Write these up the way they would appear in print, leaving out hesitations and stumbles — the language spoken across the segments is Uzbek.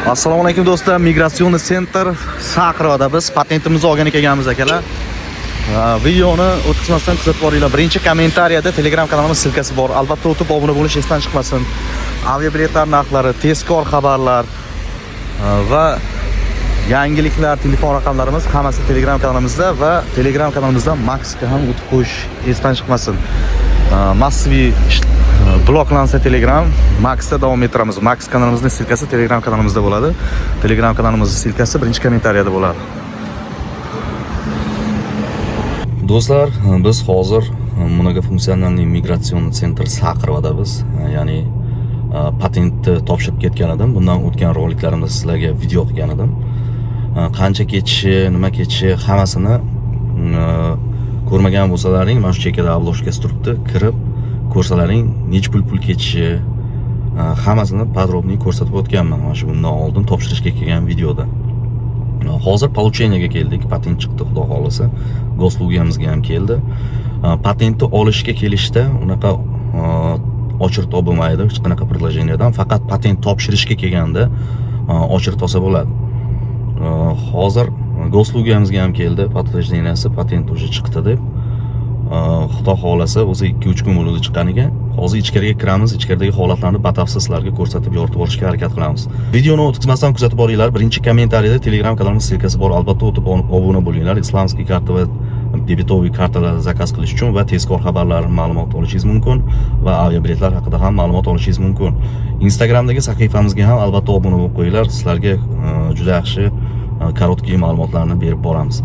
Assalomu alaykum do'stlar, Migratsion Center Saqiroda biz patentimizni olgan ekanmiz akalar. Videoni o'tkazmasdan kuzatib boringlar. Birinchi kommentariyada Telegram kanalimiz silkasi bor. Albatta o'tib obuna bo'lish esdan chiqmasin. Aviabiletlar narxlari, tezkor xabarlar va yangiliklar, telefon raqamlarimiz hammasi Telegram kanalimizda va Telegram kanalimizda Maxga ham o'tib qo'yish esdan chiqmasin. Massiviy bloklansa Telegram, Maxda davom ettiramiz. Max kanalimizning silkasi Telegram kanalimizda bo'ladi. Telegram kanalimizning silkasi birinchi kommentariyada bo'ladi. Do'stlar, biz hozir mnogofunksionalniy migratsion sentr Saqiro'damiz. Ya'ni patentni topshirib ketgan edim. Bundan o'tgan roliklarimda sizlarga video qilgan edim. Qancha ketishi, nima ketishi hammasini ko'rmagan bo'lsalaring, mana shu chekkada obloshkasi turibdi, kirib ko'rsalaring, nech pul ketishi hammasini podrobniy ko'rsatib o'tganman mana shu bundan oldin topshirishga kelgan videoda. Hozir получениyaga keldik, patent chiqdi, xudo xolasa. Goslugimizga ham keldi. Patentni olishga kelishda unaqa ochirib topilmaydi hech qanaqa предложениyadan, faqat patent topshirishga kelganda ochirib olsa bo'ladi. Hozir goslugimizga ham keldi, подтвержденияsi patent уже chiqdi deb. Xudo xolasa o'zi 2-3 kun bo'ldi chiqqaniga. Hozir ichkariga kiramiz, ichkaridagi holatlarni batafsil sizlarga ko'rsatib yoritib borishga harakat qilamiz. Videoni o'tkazmasdan kuzatib boringlar. Birinchi kommentariyada Telegram kanalimiz silkasi bor. Albatta o'tib obuna bo'linglar. Islamskiy karta va debitoviy kartalar zakaz qilish uchun va tezkor xabarlar ma'lumot olishingiz mumkin va aviabiletlar haqida ham ma'lumot olishingiz mumkin. Instagramdagi sahifamizga ham albatta obuna bo'lib qo'yinglar. Sizlarga juda yaxshi korotkий ma'lumotlarni berib boramiz.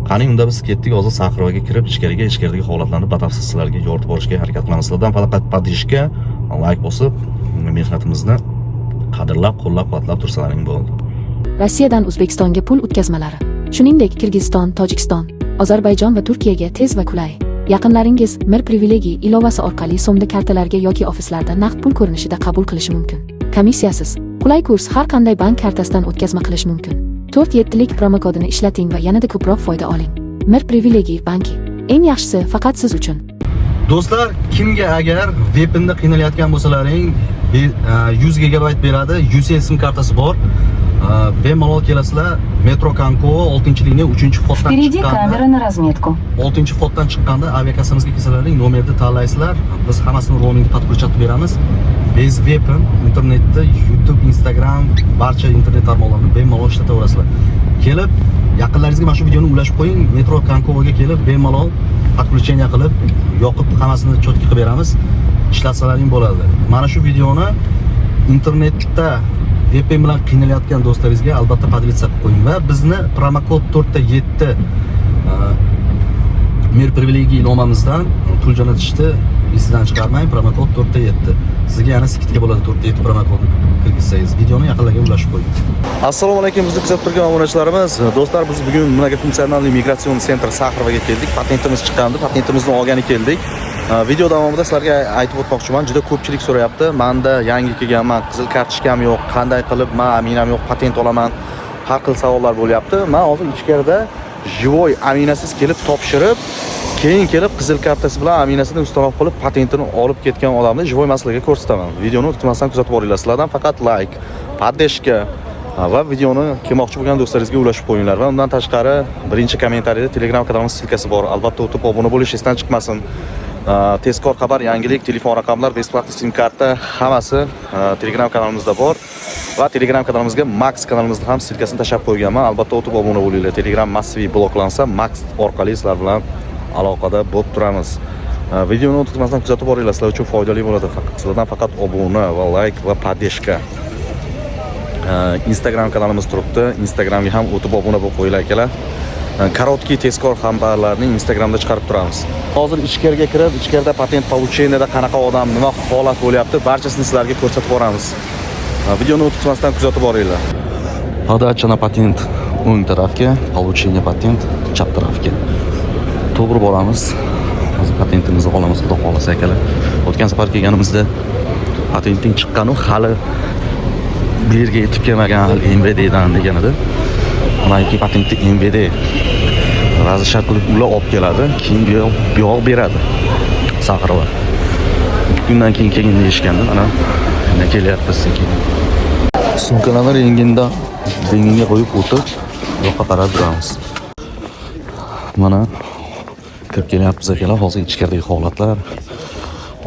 Qani unda biz ketdik, hozir Saqiro'ga kirib, ichkaridagi holatlarni batafsil sizlarga yoritib borishga harakat qilamiz. Sizlardan faqat podpishka, like bosib, mehnatimizni qadrlab, qo'llab-quvvatlab tursalaring bo'ldi. Rossiyadan O'zbekistonga pul o'tkazmalari, shuningdek Kirgiziston, Tojikiston, Ozarbayjon va Turkiyaga tez va qulay. Yaqinlaringiz Mir privilegiya ilovasi orqali so'mli kartalarga yoki ofislarda naqd pul ko'rinishida qabul qilishi mumkin. Komissiyasiz, qulay kurs har qanday bank kartasidan o'tkazma qilish mumkin. 4-7lik promo kodini ishlating va yanada ko'proq foyda oling. Mir privilegiya banki. Eng yaxshisi faqat siz uchun. Do'stlar, kimga agar VPNda qiynalayotgan bo'lsalaring, 100 GB beradi, UCL sim kartasi bor. Bemalol kelasizlar, Metro Kankovo 6-liniyani 3-xotdan Впереди камера на разметку. 6-xotdan chiqqanda aviakassamizga kelsalaring, nomerni tanlaysizlar. Biz hammasini roaming podключатib beramiz. Bez VPN internetda YouTube, Instagram, barcha internet tarmoqlarini bemalol ishlataverasizlar. Kelib, yaqinlaringizga mana shu videoni ulashib qo'ying, Metro Kankovoga kelib bemalol podключение qilib, yoqib hammasini cho'tki qilib beramiz. Ishlatsalaring bo'ladi. Mana shu videoni internetda VPN bilan qiynalayotgan do'stlaringizga albatta podlitsa qilib qo'ying va bizni promokod 4-7 Mir privilegiya ilovamizdan pul jo'natishni esdan chiqarmang. Promokod 4-7. Sizga yana skidka bo'ladi 4-7 promokodni kirgizsangiz. Videoni yaqinlarga ulashib qo'ying. Assalomu alaykum, bizni kuzatib turgan obunachilarimiz. Do'stlar, biz bugun mnogofunksionalniy migratsion sentr Saqiro'ga keldik. Patentimiz chiqqandi, patentimizni olgani keldik. Video davomida sizlarga aytib o'tmoqchiman. Juda ko'pchilik so'rayapti. Menda yangi kelganman, qizil kartochkam yo'q, qanday qilib men aminam yo'q, patent olaman. Har xil savollar bo'lyapti. Men hozir ichkarida живой aminasiz kelib topshirib, keyin kelib qizil kartasi bilan aminasini ustanov qilib patentini olib ketgan odamni живой masalaga ko'rsataman. Videoni o'tkazmasdan kuzatib boringlar. Sizlardan faqat like, podpishka va videoni kelmoqchi bo'lgan do'stlaringizga ulashib qo'yinglar va undan tashqari birinchi kommentariyada Telegram kanalimiz silkasi bor. Albatta o'tib obuna bo'lish esdan chiqmasin. Tezkor xabar, yangilik, telefon raqamlar, besplatniy sim karta hammasi Telegram kanalimizda bor va Telegram kanalimizga Max kanalimizni ham silkasini tashlab qo'yganman. Albatta o'tib obuna bo'linglar. Telegram massiviy bloklansa, Max orqali sizlar bilan aloqada bo'lib turamiz. Videoni o'tkazmasdan kuzatib boringlar, sizlar uchun foydali bo'ladi. Sizlardan faqat obuna va like va podpishka. Instagram kanalimiz turibdi. Instagramga ham o'tib obuna bo'lib qo'yinglar akalar. Korotkий tezkor xabarlarni Instagramda chiqarib turamiz. Hozir ichkariga kirib, ichkarida patent получениyada qanaqa odam, nima holat bo'lyapti, barchasini sizlarga ko'rsatib boramiz. Videoni o'tkazmasdan kuzatib boringlar. Podача patent o'ng tarafga, получение patent chap tarafga. To'g'ri boramiz. Hozir patentimizni olamiz, xudo xolasa akalar. O'tgan safar kelganimizda patenting chiqqanu hali bu yerga yetib kelmagan MVDdan degan edi. Mana patentni MVD razishar qilib ular olib keladi, keyin bu yoq beradi. Saqiro'ga. 2 kundan keyin deyishganda mana kelyapmiz sekin. Sumkalarni renginga qo'yib o'tib, yoqqa qarab turamiz. Mana kirib kelyapmiz akalar. Hozir ichkaridagi holatlar,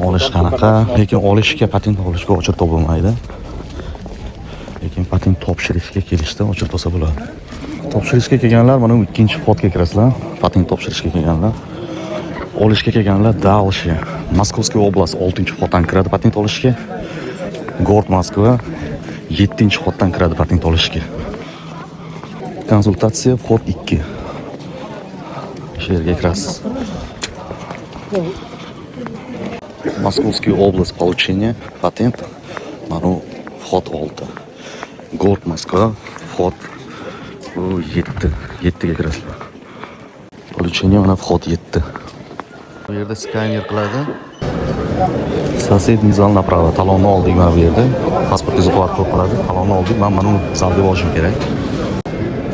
olish qanaqa, lekin olishga, patent olishga ochib topilmaydi. Lekin patent topshirishga kelishda ochib topsa bo'ladi. Topshirishga kelganlar mana ikkinchi podga kirasizlar. Patent topshirishga kelganlar. Olishga kelganlar Dalshi, Moskovskiy oblast 6-xotdan kiradi patent olishga. Город Moskva 7-xotdan kiradi patent olishga. Konsultatsiya vxod 2. Shu yerga kirasiz. Moskovskiy oblast получение patent. Mana vxod 6. Город Moskva vxod 7. 7 ga kirasizlar. Получение mana vxod 7. Bu yerda skaner qiladi. Соседний zал направо. Talonni oldik mana bu yerda. Pasportingizni QR-kod qiladi. Talonni oldik. Men mana bu zalga borishim kerak.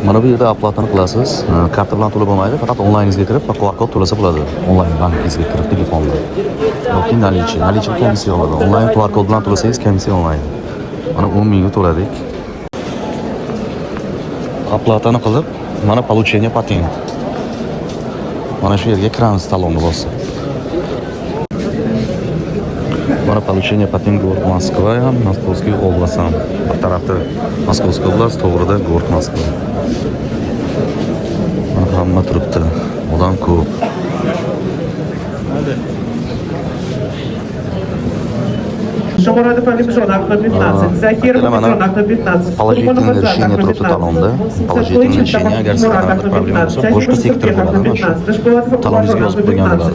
Mana bu yerda oplатаны qilasiz. Karta bilan to'lab bo'lmaydi. Faqat onlayningizga kirib, QR-kod to'lasa bo'ladi. Onlayn bankingizga kirib telefonda. Yoki наличие. Наличие komissiya oladi. Onlayn QR-kod bilan to'lasangiz komissiya olmaydi. Mana 10 mingga to'ladik. Oplатаны qilib, mana получение patent. Mana shu yerga kiramiz talonni bosib. Mana получение patent город Moskva ham, Moskovskiy oblast ham. Bir tarafda Moskovskiy oblast, to'g'rida город Moskva. Mana hamma turibdi. Odam ko'p. Шамурадов Алимжон, окно 15. Захиров Алимжон, окно 15. Положительное решение трудно талонда. Положительное решение, agar sizda qanday problema bo'lsa, boshqa sektor bo'ladi. Mana shu taloningizga yozib qo'ygan bo'ladi.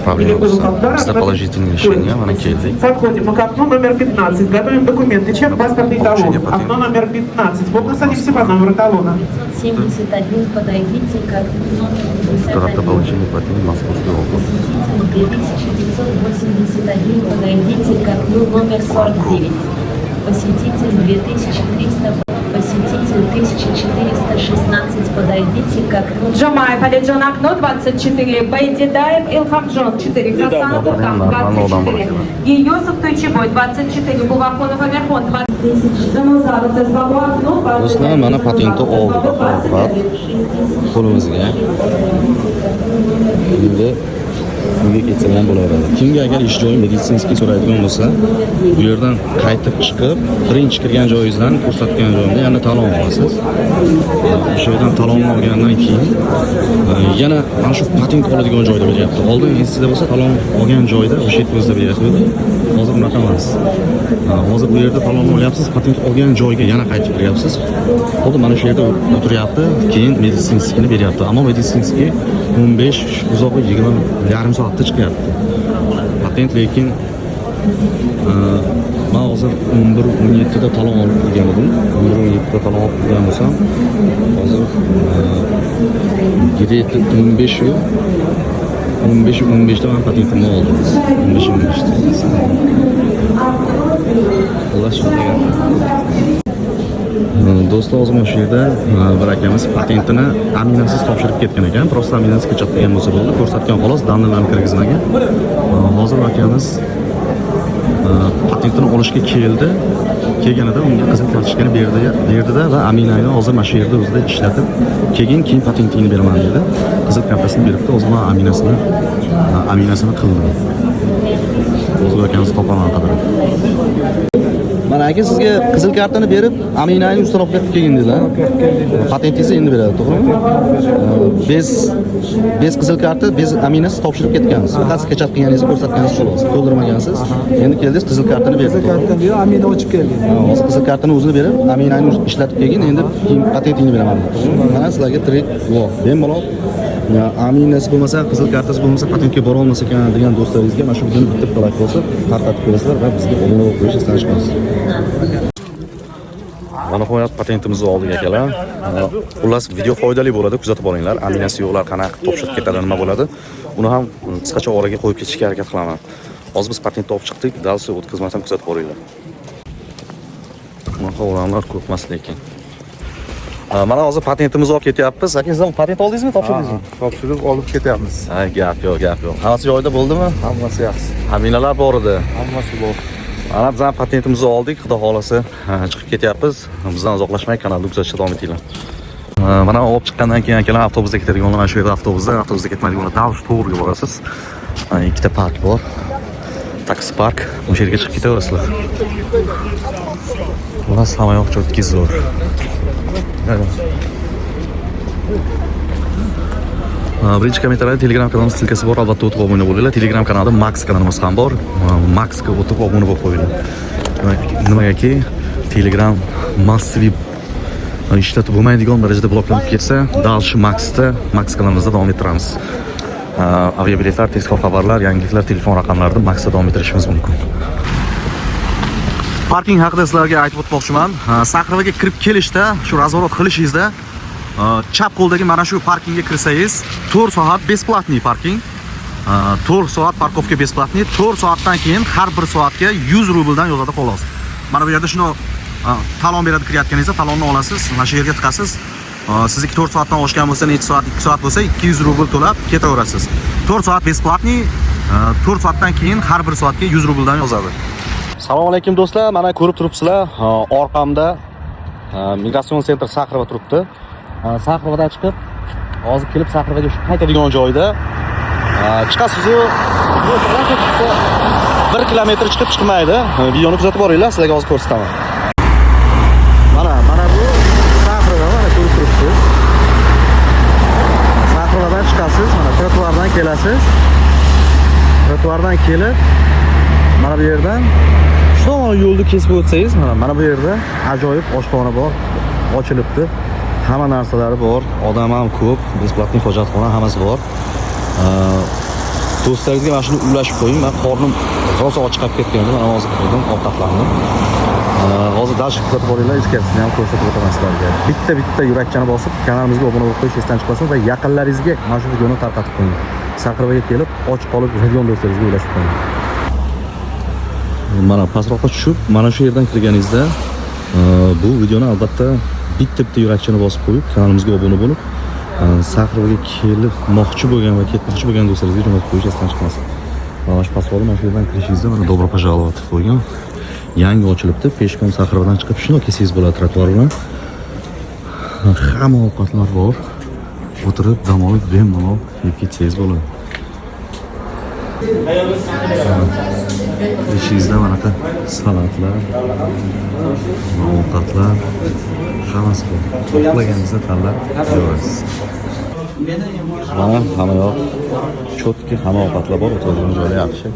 Проблема bo'lsa, sizda положительное решение, mana keldik. Подходим к окну номер 15. Готовим документы. Чек, паспортный талон. Окно номер 15. Вот садимся по номеру талона. 71, подойдите к Тарапта получение патента Московской области. 2981, подойдите к окну номер 49. Посетитель 2300, посетитель 1416, подойдите к окну. Джамаев Алиджон, окно 24. Байдидаев Илхамджон 4. Хасанов Уркам 24. Гиосов Тойчебой 24. Бувахонов Амирхон 20. Замазаров Тазбабу окно 20. Do'stlar, mana patentni oldik oqibat qo'limizga. Endi uyga ketsa ham bo'laveradi. Kimga agar ish joyi meditsinskiy so'raydigan bo'lsa, bu yerdan qaytib chiqib, birinchi kirgan joyingizdan ko'rsatgan joyda yana talon olasiz. O'sha yerdan talonni olgandan keyin yana mana shu patent oladigan joyda beryapti. Oldin esingizda bo'lsa, talon olgan joyda o'sha yerda beryapti. Hozir bunaqa emas. Hozir bu yerda talonni olyapsiz, patent olgan joyga yana qaytib kiryapsiz. Hozir mana shu yerda o'tiryapti, keyin meditsinskiyni beryapti. Ammo meditsinskiy 15, uzoqi 20 yarim soatda chiqyapti. Patent lekin men hozir 11-17 da talon olib kelgan edim. 11-17 da talon olib kelgan bo'lsam, hozir 15 15 da men patentimni oldim. 15 da. Alloh shukr. Do'stlar, hozir mana shu yerda bir akamiz patentini aminasiz topshirib ketgan ekan. Просто aminasi ko'chirib kelgan bo'lsa bo'ldi. Ko'rsatgan xolos, danlarni kirgizmagan. Hozir akamiz patentini olishga keldi. Kelganida unga qizil kartochkani berdi-da va aminayni hozir mana shu yerda o'zida ishlatib, keyin patentingni beraman dedi. Qizil kartasini beribdi, o'zi mana aminasini qildi. Hozir akamiz topaman qidirib. Mana aka sizga qizil kartani berib, aminayni ustidan olib kelgin dedilar. Patentingizni endi beradi, to'g'rimi? Bez qizil karta, bez aminasiz topshirib ketgansiz. Faqat kechab qilganingizni ko'rsatganingiz xolos. To'ldirmagansiz. Endi keldingiz, qizil kartani berdi. Qizil kartani berib, amina ochib kelgan. Hozir qizil kartani o'zini berib, aminayni ishlatib kelgin, endi patentingni beraman. Mana sizlarga tirik guvoh. Bemalol aminasi bo'lmasa, qizil kartasi bo'lmasa, patentga bora olmas ekan degan do'stlaringizga mana shu videoni bitta like bosib, tarqatib qo'yasizlar va bizga obuna bo'lib qo'yishni istashimiz. Mana nihoyat patentimizni oldik akalar. Xullas video foydali bo'ladi, kuzatib olinglar. Aminasi yo'qlar qanaqa topshirib ketadi, nima bo'ladi? Uni ham qisqacha oraga qo'yib ketishga harakat qilaman. Hozir biz patentni olib chiqdik, dalsi o'tkazmasdan kuzatib boringlar. Bunaqa odamlar ko'p emas lekin. Mana hozir patentimizni olib ketyapmiz. Aka, siz ham patent oldingizmi, topshirdingizmi? Topshirib olib ketyapmiz. Ha, gap yo'q. Hammasi joyida bo'ldimi? Hammasi yaxshi. Aminalar bor edi. Hammasi bor. Ana bizdan patentimizni oldik, xudo xolasa chiqib ketyapmiz. Bizdan uzoqlashmay kanalni kuzatishda davom etinglar. Mana olib chiqqandan keyin akalar avtobusda ketadigan mana shu yerda avtobusda ketmaydigan Davsh to'g'riga borasiz. Ikkita park bor. Taksi park. O'sha yerga chiqib ketaverasizlar. Xullas hamma yoq cho'tki zo'r. Birinchi kommentariyada Telegram kanalimiz silkasi bor, albatta o'tib obuna bo'linglar. Telegram kanalida Max kanalimiz ham bor. Maxga o'tib obuna bo'lib qo'yinglar. Nimagaki Telegram massiv ishlatib bo'lmaydigan darajada bloklanib ketsa, Dalsh Max kanalimizda davom ettiramiz. Aviabiletlar, tezkor xabarlar, yangiliklar, telefon raqamlarini Maxda davom ettirishimiz mumkin. Parking haqida sizlarga aytib o'tmoqchiman. Saqrovaga kirib kelishda, shu razvorot qilishingizda chap qo'ldagi mana shu parkingga kirsangiz 4 soat besplatniy parking. 4 soat parkovka besplatniy. 4 soatdan keyin har bir soatga 100 rubldan yozadi xolos. Mana bu yerda shuni talon beradi, kirayotganingizda talonni olasiz, mana shu yerga tiqasiz. Sizniki 4 soatdan oshgan bo'lsa, necha soat, 2 soat bo'lsa 200 rubl to'lab ketaverasiz. 4 soat besplatniy, 4 soatdan keyin har bir soatga 100 rubldan yozadi. Assalomu alaykum do'stlar, mana ko'rib turibsizlar, orqamda migratsion sentr Saqrova turibdi. Saqrovadan chiqib, hozir kelib Saqrovaga shu qaytadigan joyda chiqasiz-ku, 1 kilometr chiqib chiqmaydi. Videoni kuzatib boringlar, sizlarga hozir ko'rsataman. Mana bu Saqrova, mana ko'rib turibsiz. Saqrovadan chiqasiz, mana trotuardan kelasiz. Trotuardan kelib, mana bu yerdan shu yo'lni kesib o'tsangiz, mana bu yerda ajoyib oshxona bor, ochilibdi. Hamma narsalari bor, odam ham ko'p, besplatniy hojatxona hammasi bor. Do'stlaringizga mana shuni ulashib qo'ying. Men qornim rosa och chiqib ketgan edi. Mana hozir kirdim, ovqatlandim. Hozir dashib kuzatib boringlar, ichkarisini ham ko'rsatib o'taman sizlarga. Bitta yurakchani bosib, kanalimizga obuna bo'lib qo'yish esdan chiqmasin va yaqinlaringizga mana shu videoni tarqatib qo'ying. Saqrovaga kelib, och qolib yuradigan do'stlaringizga ulashib qo'ying. Mana pastroqqa tushib, mana shu yerdan kirganingizda bu videoni albatta bitta yurakchani bosib qo'yib, kanalimizga obuna bo'lib, Saqrovaga kelib moqchi bo'lgan va ketmoqchi bo'lgan do'stlaringizga jo'natib qo'yish esdan chiqmasin. Mana shu pastroqni mana shu yerdan kirishingizda mana добро пожаловать qo'ygan. Yangi ochilibdi, peshkom Saqrovadan chiqib shuni kelsangiz bo'ladi trotuar bilan. Hamma ovqatlar bor. O'tirib, dam olib, bemalol yeb ketsangiz bo'ladi. Kirishingizda mana bu salatlar, ovqatlar hammasi bor. Xohlaganingizda tanlab yeyasiz. Mana hamma yoq cho'tki, hamma ovqatlar bor, o'tiradigan joylar yaxshi.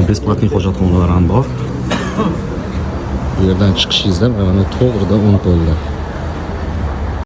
Besplatniy hojatxonalar ham bor. Bu yerdan chiqishingizda mana to'g'rida 10 dollar.